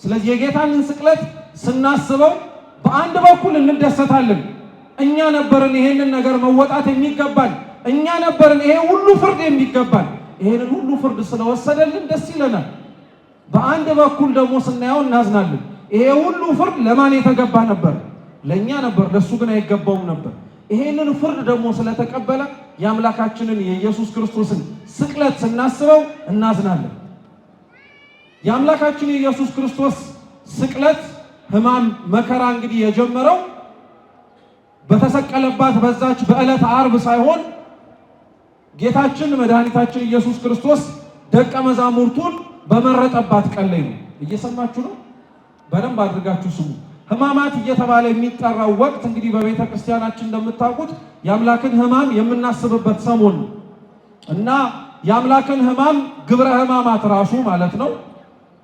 ስለዚህ የጌታንን ስቅለት ስናስበው በአንድ በኩል እንደሰታለን። እኛ ነበርን ይሄንን ነገር መወጣት የሚገባን፣ እኛ ነበርን ይሄ ሁሉ ፍርድ የሚገባን። ይሄንን ሁሉ ፍርድ ስለወሰደልን ደስ ይለናል። በአንድ በኩል ደግሞ ስናየው እናዝናለን። ይሄ ሁሉ ፍርድ ለማን የተገባ ነበር? ለኛ ነበር፣ ለሱ ግን አይገባውም ነበር። ይሄንን ፍርድ ደግሞ ስለተቀበለ የአምላካችንን የኢየሱስ ክርስቶስን ስቅለት ስናስበው እናዝናለን። የአምላካችን የኢየሱስ ክርስቶስ ስቅለት ሕማም መከራ እንግዲህ የጀመረው በተሰቀለባት በዛች በዕለተ ዓርብ ሳይሆን ጌታችን መድኃኒታችን ኢየሱስ ክርስቶስ ደቀ መዛሙርቱን በመረጠባት ቀን ላይ ነው። እየሰማችሁ ነው? በደንብ አድርጋችሁ ስሙ። ሕማማት እየተባለ የሚጠራው ወቅት እንግዲህ በቤተ ክርስቲያናችን እንደምታውቁት የአምላክን ሕማም የምናስብበት ሰሞን ነው እና የአምላክን ሕማም ግብረ ሕማማት ራሱ ማለት ነው።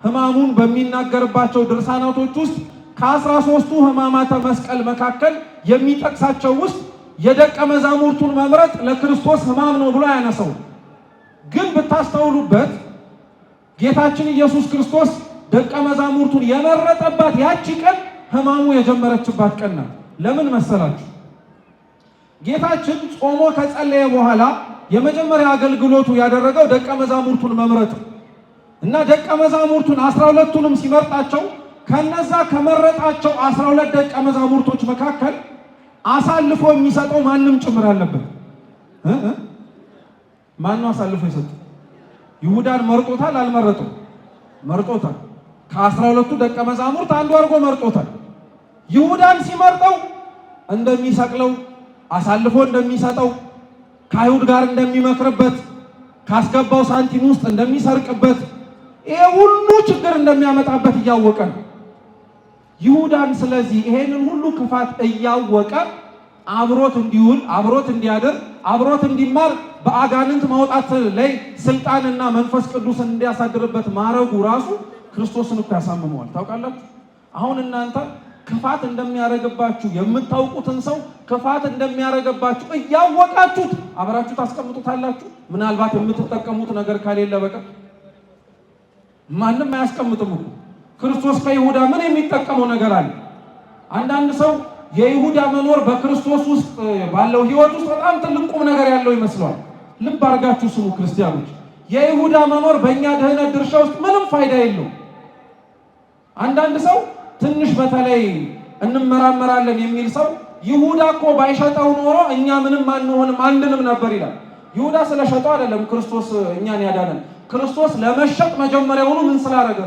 ሕማሙን በሚናገርባቸው ድርሳናቶች ውስጥ ከ13ቱ ሕማማተ መስቀል መካከል የሚጠቅሳቸው ውስጥ የደቀ መዛሙርቱን መምረጥ ለክርስቶስ ሕማም ነው ብሎ ያነሳው። ግን ብታስተውሉበት ጌታችን ኢየሱስ ክርስቶስ ደቀ መዛሙርቱን የመረጠባት ያቺ ቀን ሕማሙ የጀመረችባት ቀን ናት። ለምን መሰላችሁ? ጌታችን ጾሞ ከጸለየ በኋላ የመጀመሪያ አገልግሎቱ ያደረገው ደቀ መዛሙርቱን መምረጥ እና ደቀ መዛሙርቱን 12ቱንም ሲመርጣቸው ከነዛ ከመረጣቸው 12 ደቀ መዛሙርቶች መካከል አሳልፎ የሚሰጠው ማንም ጭምር አለበት። ማን ነው አሳልፎ የሰጠው? ይሁዳን መርጦታል? አልመረጠው? መርጦታል። ከ12ቱ ደቀ መዛሙርት አንዱ አድርጎ መርጦታል። ይሁዳን ሲመርጠው እንደሚሰቅለው አሳልፎ እንደሚሰጠው ከአይሁድ ጋር እንደሚመክርበት ካስገባው ሳንቲም ውስጥ እንደሚሰርቅበት ይሄ ሁሉ ችግር እንደሚያመጣበት እያወቀ ነው ይሁዳን። ስለዚህ ይሄንን ሁሉ ክፋት እያወቀ አብሮት እንዲውል፣ አብሮት እንዲያድር፣ አብሮት እንዲማር በአጋንንት ማውጣት ላይ ስልጣንና መንፈስ ቅዱስን እንዲያሳድርበት ማረጉ ራሱ ክርስቶስን እኮ ያሳምመዋል። ታውቃላችሁ? አሁን እናንተ ክፋት እንደሚያረግባችሁ የምታውቁትን ሰው ክፋት እንደሚያረግባችሁ እያወቃችሁት አብራችሁ ታስቀምጡታላችሁ? ምናልባት የምትጠቀሙት ነገር ከሌለ በቀር ማንም አያስቀምጥም እኮ። ክርስቶስ ከይሁዳ ምን የሚጠቀመው ነገር አለ? አንዳንድ ሰው የይሁዳ መኖር በክርስቶስ ውስጥ ባለው ሕይወት ውስጥ በጣም ትልቅ ቁም ነገር ያለው ይመስለዋል። ልብ አድርጋችሁ ስሙ ክርስቲያኖች። የይሁዳ መኖር በእኛ ድህነት ድርሻ ውስጥ ምንም ፋይዳ የለውም። አንዳንድ ሰው ትንሽ በተለይ እንመራመራለን የሚል ሰው ይሁዳ እኮ ባይሸጠው ኖሮ እኛ ምንም አንሆንም አንድንም ነበር ይላል። ይሁዳ ስለሸጠው አይደለም ክርስቶስ እኛን ያዳነን። ክርስቶስ ለመሸጥ መጀመሪያውኑ ምን ስላደረገ?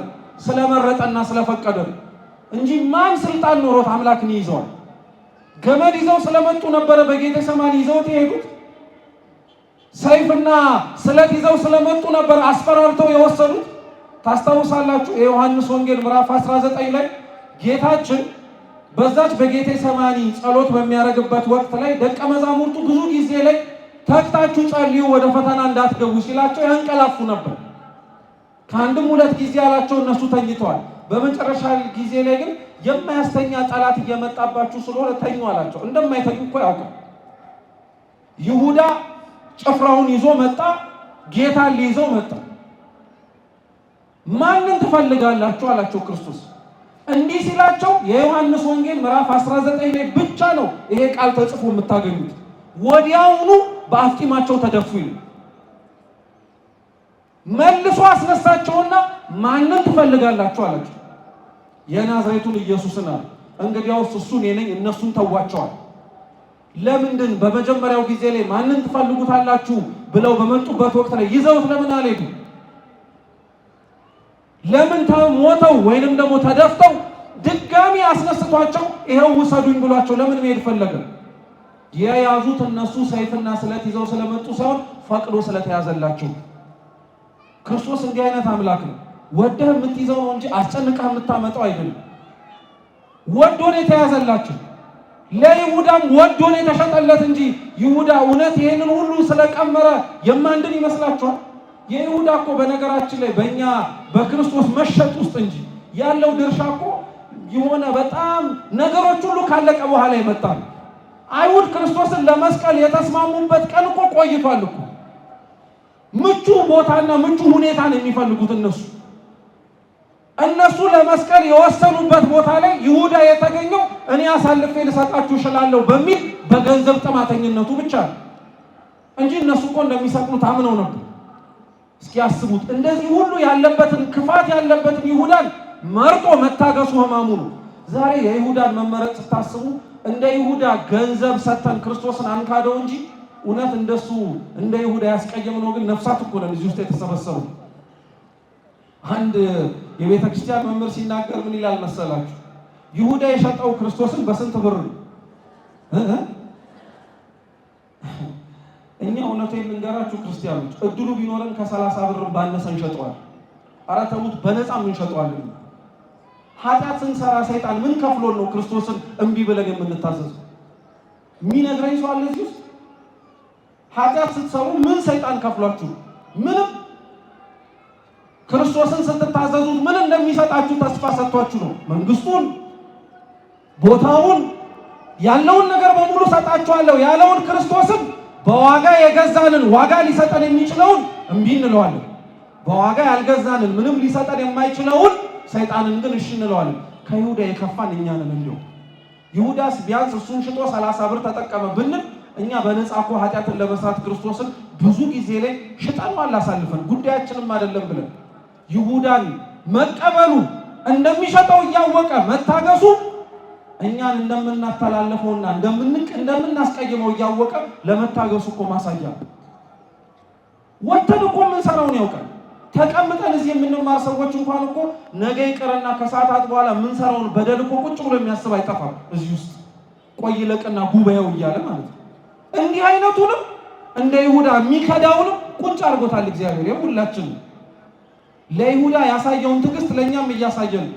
ስለመረጠና ስለፈቀደ እንጂ ማን ስልጣን ኖሮት አምላክን ይይዘዋል? ገመድ ይዘው ስለመጡ ነበረ በጌቴሰማኒ ይዘውት የሄዱት። ሰይፍና ስለት ይዘው ስለመጡ ነበር አስፈራርተው የወሰዱት። ታስታውሳላችሁ? የዮሐንስ ወንጌል ምዕራፍ 19 ላይ ጌታችን በዛች በጌቴሰማኒ ጸሎት በሚያደርግበት ወቅት ላይ ደቀ መዛሙርቱ ብዙ ጊዜ ላይ ተግታችሁ ጸልዩ ወደ ፈተና እንዳትገቡ ሲላቸው ያንቀላፉ ነበር። ከአንድም ሁለት ጊዜ ያላቸው እነሱ ተኝተዋል። በመጨረሻ ጊዜ ላይ ግን የማያስተኛ ጠላት እየመጣባችሁ ስለሆነ ተኙ አላቸው። እንደማይተኙ እኮ ያውቃል። ይሁዳ ጭፍራውን ይዞ መጣ፣ ጌታን ሊይዘው መጣ። ማንን ትፈልጋላችሁ አላቸው ክርስቶስ። እንዲህ ሲላቸው የዮሐንስ ወንጌል ምዕራፍ 19 ላይ ብቻ ነው ይሄ ቃል ተጽፎ የምታገኙት። ወዲያውኑ በአፍጢማቸው ተደፉ ይላል። መልሶ አስነሳቸውና ማንን ትፈልጋላችሁ አላቸው። የናዝሬቱን ኢየሱስን አለ። እንግዲያውስ እሱ እኔ ነኝ፣ እነሱን ተዋቸዋል። ለምንድን በመጀመሪያው ጊዜ ላይ ማንን ትፈልጉታላችሁ ብለው በመጡበት ወቅት ላይ ይዘውት ለምን አልሄዱ? ለምን ሞተው ወይንም ደግሞ ተደፍተው ድጋሚ አስነስቷቸው ይሄው ውሰዱኝ ብሏቸው ለምን መሄድ ፈለገ? የያዙት እነሱ ሰይፍና ስለት ይዘው ስለመጡ ሳይሆን ፈቅዶ ስለተያዘላቸው። ክርስቶስ እንዲህ አይነት አምላክ ነው። ወደህ የምትይዘው ነው እንጂ አስጨንቀህ የምታመጣው አይደለም። ወዶን የተያዘላቸው ለይሁዳም ወዶን የተሸጠለት እንጂ ይሁዳ እውነት ይሄንን ሁሉ ስለቀመረ የማንድን ይመስላችኋል? የይሁዳ እኮ በነገራችን ላይ በእኛ በክርስቶስ መሸጥ ውስጥ እንጂ ያለው ድርሻ እኮ የሆነ በጣም ነገሮች ሁሉ ካለቀ በኋላ ይመጣል። አይሁድ ክርስቶስን ለመስቀል የተስማሙበት ቀን እኮ ቆይቷል እኮ። ምቹ ቦታና ምቹ ሁኔታ ነው የሚፈልጉት እነሱ። እነሱ ለመስቀል የወሰኑበት ቦታ ላይ ይሁዳ የተገኘው እኔ አሳልፌ ልሰጣችሁ እችላለሁ በሚል በገንዘብ ጥማተኝነቱ ብቻ ነው እንጂ እነሱ እኮ እንደሚሰቅሉት አምነው ነበር። እስኪ ያስቡት። እንደዚህ ሁሉ ያለበትን ክፋት ያለበትን ይሁዳን መርጦ መታገሱ ሕማሙ ነው። ዛሬ የይሁዳን መመረጥ ስታስቡ እንደ ይሁዳ ገንዘብ ሰጥተን ክርስቶስን አንካደው እንጂ እውነት እንደሱ እንደ ይሁዳ ያስቀየምነው ግን ነፍሳት እኮ ነን እዚህ ውስጥ የተሰበሰቡ። አንድ የቤተ ክርስቲያን መምህር ሲናገር ምን ይላል መሰላችሁ? ይሁዳ የሸጠው ክርስቶስን በስንት ብር ነው? እኛ እውነቴን ልንገራችሁ ክርስቲያኖች፣ እድሉ ቢኖረን ከ30 ብር ባነሰ እንሸጠዋለን። ኧረ ተውት፣ በነፃም እንሸጠዋለን። ኃጢአት ስንሰራ ሰይጣን ምን ከፍሎን ነው ክርስቶስን እምቢ ብለን የምንታዘዘው? የሚነግረኝ ሰው አለ እዚህ ውስጥ? ኃጢአት ስትሰሩ ምን ሰይጣን ከፍሏችሁ? ምንም። ክርስቶስን ስትታዘዙት ምን እንደሚሰጣችሁ ተስፋ ሰጥቷችሁ ነው። መንግስቱን፣ ቦታውን፣ ያለውን ነገር በሙሉ ሰጣችኋለሁ ያለውን ክርስቶስን በዋጋ የገዛንን ዋጋ ሊሰጠን የሚችለውን እምቢ እንለዋለን። በዋጋ ያልገዛንን ምንም ሊሰጠን የማይችለውን ሰይጣንን ግን እሺ እንለዋለን። ከይሁዳ የከፋን እኛ ነን። እንደው ይሁዳስ ቢያንስ እሱን ሽጦ 30 ብር ተጠቀመ ብንል እኛ በነፃ እኮ ኃጢአትን ለመስራት ክርስቶስን ብዙ ጊዜ ላይ ሽጠነዋል አሳልፈን፣ ጉዳያችንም አይደለም ብለን። ይሁዳን መቀበሉ እንደሚሸጠው እያወቀ መታገሱ እኛን እንደምናስተላልፈውና እንደምናስቀይመው እያወቀ ለመታገሱ እኮ ማሳያ። ወተን እኮ የምንሰራውን ያውቃል። ተቀምጠን እዚህ የምንማር ሰዎች እንኳን እኮ ነገ ይቀርና ከሰዓታት በኋላ የምንሰራውን በደል እኮ ቁጭ ብሎ የሚያስብ አይጠፋም እዚህ ውስጥ። ቆይ ለቅና ጉባኤው እያለ ማለት ነው። እንዲህ አይነቱንም እንደ ይሁዳ የሚከዳውንም ቁጭ አድርጎታል እግዚአብሔር። የሁላችንም ለይሁዳ ያሳየውን ትዕግስት ለእኛም እያሳየን።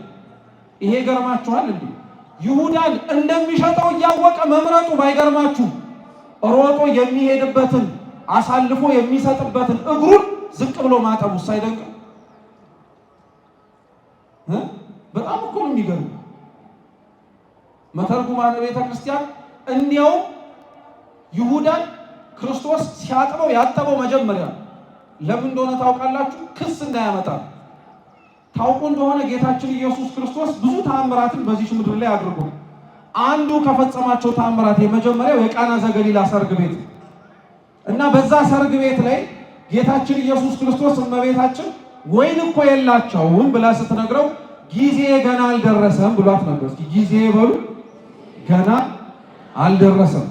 ይሄ ገርማችኋል እንዴ? ይሁዳን እንደሚሸጠው እያወቀ መምረጡ ባይገርማችሁ ሮጦ የሚሄድበትን አሳልፎ የሚሰጥበትን እግሩን ዝቅ ብሎ ማጠቡ ሳይደንቅ በጣም እኮ ነው የሚገርም። መተርጉማነ ቤተ ክርስቲያን እንዲያው ይሁዳን ክርስቶስ ሲያጥበው ያጠበው መጀመሪያ ለምን እንደሆነ ታውቃላችሁ? ክስ እንዳያመጣ። ታውቁ እንደሆነ ጌታችን ኢየሱስ ክርስቶስ ብዙ ተአምራትን በዚህ ምድር ላይ አድርጎ አንዱ ከፈጸማቸው ተአምራት የመጀመሪያው የቃና ዘገሊላ ሰርግ ቤት እና በዛ ሰርግ ቤት ላይ ጌታችን ኢየሱስ ክርስቶስ እመቤታችን ወይን እኮ የላቸውም ብላ ስትነግረው ጊዜ ገና አልደረሰም ብሏት ነበር። እስኪ ጊዜ በሉ ገና አልደረሰም።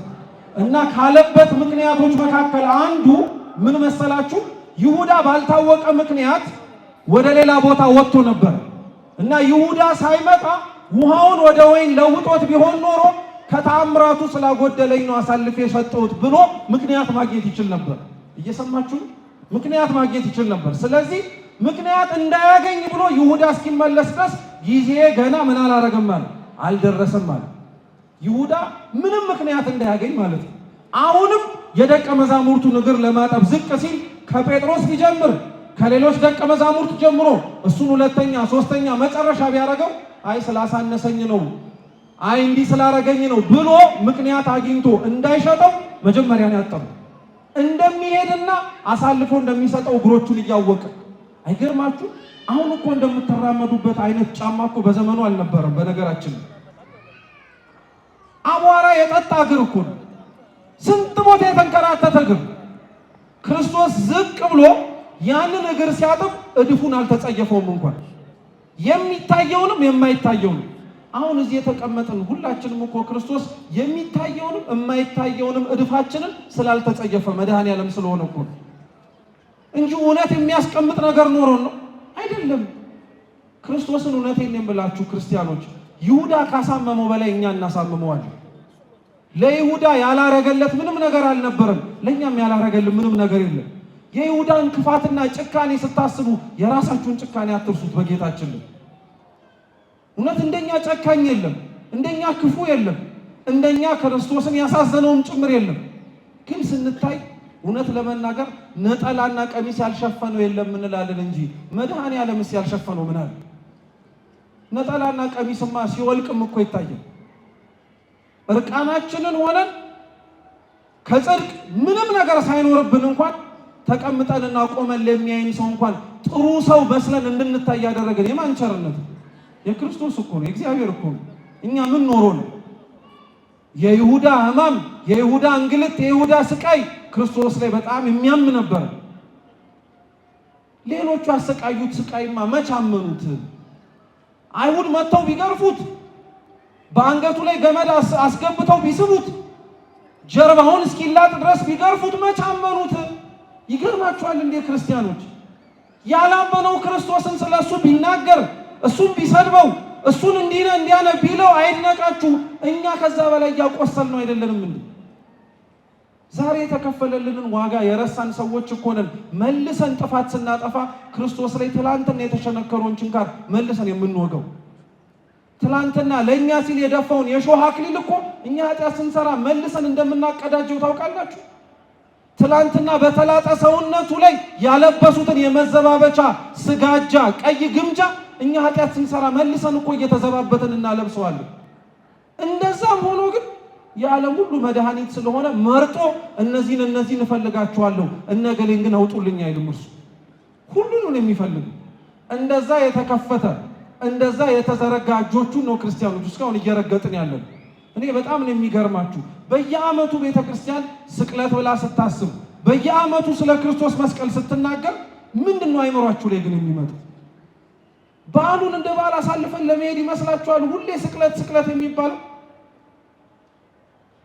እና ካለበት ምክንያቶች መካከል አንዱ ምን መሰላችሁ? ይሁዳ ባልታወቀ ምክንያት ወደ ሌላ ቦታ ወጥቶ ነበር እና ይሁዳ ሳይመጣ ውሃውን ወደ ወይን ለውጦት ቢሆን ኖሮ ከተአምራቱ ስላጎደለኝ ነው አሳልፌ የሰጠሁት ብሎ ምክንያት ማግኘት ይችል ነበር። እየሰማችሁ? ምክንያት ማግኘት ይችል ነበር። ስለዚህ ምክንያት እንዳያገኝ ብሎ ይሁዳ እስኪመለስ ድረስ ጊዜ ገና ምን አላረገም ማለት አልደረሰም ማለት። ይሁዳ ምንም ምክንያት እንዳያገኝ ማለት ነው። አሁንም የደቀ መዛሙርቱን እግር ለማጠብ ዝቅ ሲል ከጴጥሮስ ሊጀምር ከሌሎች ደቀ መዛሙርት ጀምሮ እሱን ሁለተኛ ሶስተኛ መጨረሻ ቢያደርገው አይ ስላሳነሰኝ ነው፣ አይ እንዲህ ስላረገኝ ነው ብሎ ምክንያት አግኝቶ እንዳይሸጠው መጀመሪያ ነው ያጠበው። እንደሚሄድና አሳልፎ እንደሚሰጠው እግሮቹን እያወቀ። አይገርማችሁ? አሁን እኮ እንደምትራመዱበት አይነት ጫማ እኮ በዘመኑ አልነበረም። በነገራችን አቧራ የጠጣ እግር እኮ ነው። ስንት ቦታ የተንከራተተ እግር። ክርስቶስ ዝቅ ብሎ ያንን እግር ሲያጥብ እድፉን አልተጸየፈውም እንኳን የሚታየውንም የማይታየውንም። አሁን እዚህ የተቀመጥን ሁላችንም እኮ ክርስቶስ የሚታየውንም የማይታየውንም እድፋችንን ስላልተጸየፈ መድኃኔዓለም ስለሆነ እኮ እንጂ እውነት የሚያስቀምጥ ነገር ኖሮን ነው አይደለም። ክርስቶስን እውነቴን የምላችሁ ክርስቲያኖች፣ ይሁዳ ካሳመመው በላይ እኛ እናሳምመዋለን። ለይሁዳ ያላረገለት ምንም ነገር አልነበረም፣ ለእኛም ያላረገልን ምንም ነገር የለም። የይሁዳን ክፋትና ጭካኔ ስታስቡ የራሳችሁን ጭካኔ አትርሱት በጌታችን ላይ። እውነት እንደኛ ጨካኝ የለም፣ እንደኛ ክፉ የለም፣ እንደኛ ክርስቶስን ያሳዘነውም ጭምር የለም። ግን ስንታይ እውነት ለመናገር ነጠላና ቀሚስ ያልሸፈነው የለም እንላለን እንጂ መድኃኔዓለምስ ያልሸፈነው ምን አለ? ነጠላና ቀሚስማ ሲወልቅም እኮ ይታያል። እርቃናችንን ሆነን ከጽድቅ ምንም ነገር ሳይኖርብን እንኳን ተቀምጠንና ቆመን ለሚያይን ሰው እንኳን ጥሩ ሰው መስለን እንድንታይ ያደረገን የማን ቸርነት? የክርስቶስ እኮ ነው፣ የእግዚአብሔር እኮ ነው። እኛ ምን ኖሮ ነው? የይሁዳ ሕማም፣ የይሁዳ እንግልት፣ የይሁዳ ስቃይ ክርስቶስ ላይ በጣም የሚያም ነበር። ሌሎቹ ያሰቃዩት ስቃይማ መች አመኑት? አይሁድ መጥተው ቢገርፉት፣ በአንገቱ ላይ ገመድ አስገብተው ቢስቡት፣ ጀርባውን እስኪላጥ ድረስ ቢገርፉት መች አመኑት? ይገርማችኋል እንዴ ክርስቲያኖች? ያላመነው ክርስቶስን ስለሱ ቢናገር፣ እሱን ቢሰድበው፣ እሱን እንዲነ እንዲያነ ቢለው አይነቃችሁ? እኛ ከዛ በላይ ያቆሰል ነው አይደለንም እንዴ? ዛሬ የተከፈለልንን ዋጋ የረሳን ሰዎች እኮ ነን። መልሰን ጥፋት ስናጠፋ ክርስቶስ ላይ ትላንትና የተሸነከረውን ችንካር መልሰን የምንወገው። ትላንትና ለእኛ ሲል የደፋውን የሾህ አክሊል እኮ እኛ ኃጢአት ስንሰራ መልሰን እንደምናቀዳጀው ታውቃላችሁ። ትላንትና በተላጠ ሰውነቱ ላይ ያለበሱትን የመዘባበቻ ስጋጃ ቀይ ግምጃ እኛ ኃጢአት ስንሰራ መልሰን እኮ እየተዘባበትን እናለብሰዋለን። እንደዛም ሆኖ ግን የዓለም ሁሉ መድኃኒት ስለሆነ መርጦ እነዚህን እፈልጋቸዋለሁ እነገሌን ግን አውጡልኝ አይልም። እርሱ ሁሉንም የሚፈልግ እንደዛ የተከፈተ እንደዛ የተዘረጋ እጆቹን ነው ክርስቲያኖች እስካሁን እየረገጥን ያለን። እኔ በጣም ነው የሚገርማችሁ። በየዓመቱ ቤተክርስቲያን ስቅለት ብላ ስታስብ፣ በየዓመቱ ስለ ክርስቶስ መስቀል ስትናገር ምንድነው አይምሯችሁ ላይ ግን የሚመጣው? በዓሉን እንደ በዓል አሳልፈን ለመሄድ ይመስላችኋል ሁሌ ስቅለት ስቅለት የሚባለው?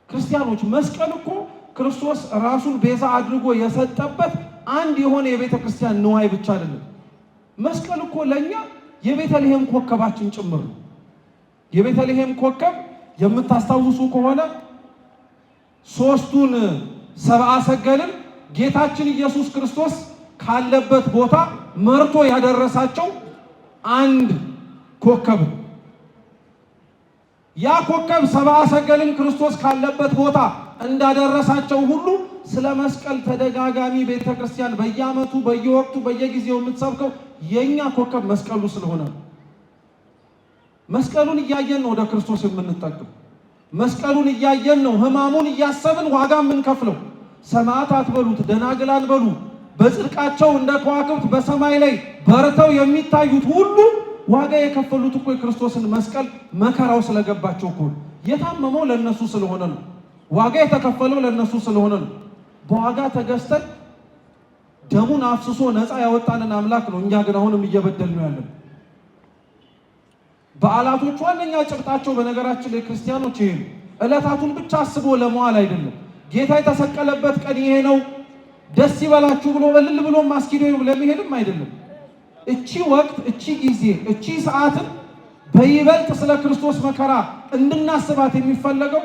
ክርስቲያኖች መስቀል እኮ ክርስቶስ ራሱን ቤዛ አድርጎ የሰጠበት አንድ የሆነ የቤተ ክርስቲያን ንዋይ ብቻ አይደለም። መስቀል እኮ ለኛ የቤተልሔም ኮከባችን ጭምር ነው። የቤተልሔም ኮከብ የምታስታውሱ ከሆነ ሶስቱን ሰብአ ሰገልን ጌታችን ኢየሱስ ክርስቶስ ካለበት ቦታ መርቶ ያደረሳቸው አንድ ኮከብ። ያ ኮከብ ሰብአ ሰገልን ክርስቶስ ካለበት ቦታ እንዳደረሳቸው ሁሉ ስለ መስቀል ተደጋጋሚ ቤተክርስቲያን በየዓመቱ በየወቅቱ በየጊዜው የምትሰብከው የኛ ኮከብ መስቀሉ ስለሆነ መስቀሉን እያየን ነው ወደ ክርስቶስ የምንጠቅም። መስቀሉን እያየን ነው ሕማሙን እያሰብን ዋጋ የምንከፍለው። ሰማዕታት በሉት ደናግላን በሉ በጽድቃቸው እንደ ከዋክብት በሰማይ ላይ በርተው የሚታዩት ሁሉ ዋጋ የከፈሉት እኮ የክርስቶስን መስቀል መከራው ስለገባቸው እኮ። የታመመው ለነሱ ስለሆነ ነው። ዋጋ የተከፈለው ለነሱ ስለሆነ ነው። በዋጋ ተገዝተን ደሙን አፍስሶ ነፃ ያወጣንን አምላክ ነው እኛ ግን አሁንም እየበደል ነው ያለን። በዓላቶቹ ዋነኛ ጭብጣቸው በነገራችን ላይ ክርስቲያኖች ይሄ ነው። ዕለታቱን ብቻ አስቦ ለመዋል አይደለም። ጌታ የተሰቀለበት ቀን ይሄ ነው ደስ ይበላችሁ ብሎ እልል ብሎ ማስኪዶ ለመሄድም አይደለም። እቺ ወቅት፣ እቺ ጊዜ፣ እቺ ሰዓትን በይበልጥ ስለ ክርስቶስ መከራ እንድናስባት የሚፈለገው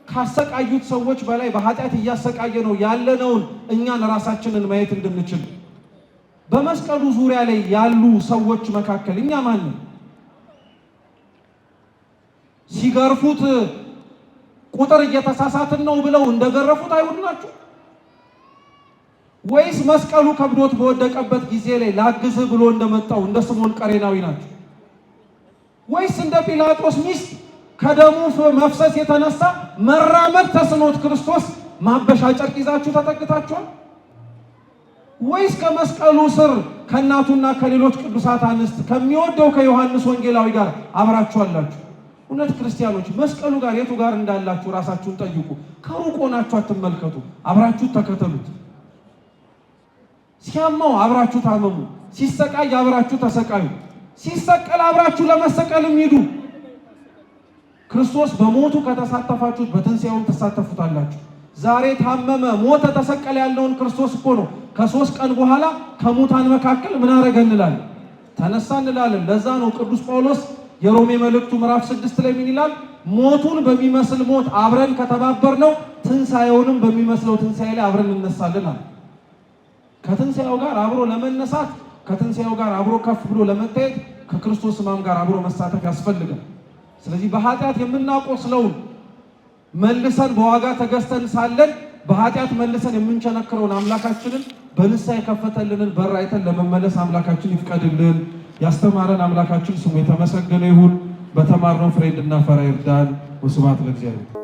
ካሰቃዩት ሰዎች በላይ በኃጢአት እያሰቃየ ነው ያለነውን እኛን ራሳችንን ማየት እንድንችል። በመስቀሉ ዙሪያ ላይ ያሉ ሰዎች መካከል እኛ ማን ነን? ሲገርፉት ቁጥር እየተሳሳትን ነው ብለው እንደገረፉት አይሁድ ናችሁ? ወይስ መስቀሉ ከብዶት በወደቀበት ጊዜ ላይ ላግዝህ ብሎ እንደመጣው እንደ ስምዖን ቀሬናዊ ናችሁ? ወይስ እንደ ጲላጦስ ሚስት ከደሙ መፍሰስ የተነሳ መራመድ ተስኖት ክርስቶስ ማበሻ ጨርቅ ይዛችሁ ተጠግታችኋል? ወይስ ከመስቀሉ ስር ከእናቱና ከሌሎች ቅዱሳት አንስት ከሚወደው ከዮሐንስ ወንጌላዊ ጋር አብራችኋላችሁ? እውነት ክርስቲያኖች መስቀሉ ጋር የቱ ጋር እንዳላችሁ ራሳችሁን ጠይቁ። ከሩቅ ሆናችሁ አትመልከቱ፣ አብራችሁ ተከተሉት። ሲያማው አብራችሁ ታመሙ፣ ሲሰቃይ አብራችሁ ተሰቃዩ፣ ሲሰቀል አብራችሁ ለመሰቀልም ሂዱ። ክርስቶስ በሞቱ ከተሳተፋችሁት በትንሣኤውም ተሳተፉታላችሁ። ዛሬ ታመመ፣ ሞተ፣ ተሰቀለ ያለውን ክርስቶስ እኮ ነው ከ3 ቀን በኋላ ከሙታን መካከል ምን አደረገ እንላለን? ተነሳ እንላለን። ለዛ ነው ቅዱስ ጳውሎስ የሮሜ መልእክቱ ምዕራፍ 6 ላይ ምን ይላል? ሞቱን በሚመስል ሞት አብረን ከተባበርነው ትንሣኤውንም በሚመስለው ትንሣኤ ላይ አብረን እንነሳለን አለ። ከትንሣኤው ጋር አብሮ ለመነሳት፣ ከትንሣኤው ጋር አብሮ ከፍ ብሎ ለመታየት ከክርስቶስ ሕማም ጋር አብሮ መሳተፍ ያስፈልጋል። ስለዚህ በኃጢአት የምናቆስለውን መልሰን በዋጋ ተገዝተን ሳለን በኃጢአት መልሰን የምንቸነክረውን አምላካችንን በንስሐ የከፈተልንን በር አይተን ለመመለስ አምላካችን ይፍቀድልን። ያስተማረን አምላካችን ስሙ የተመሰገነ ይሁን። በተማርነው ፍሬ እንድናፈራ ይርዳን። ወስብሐት ለእግዚአብሔር።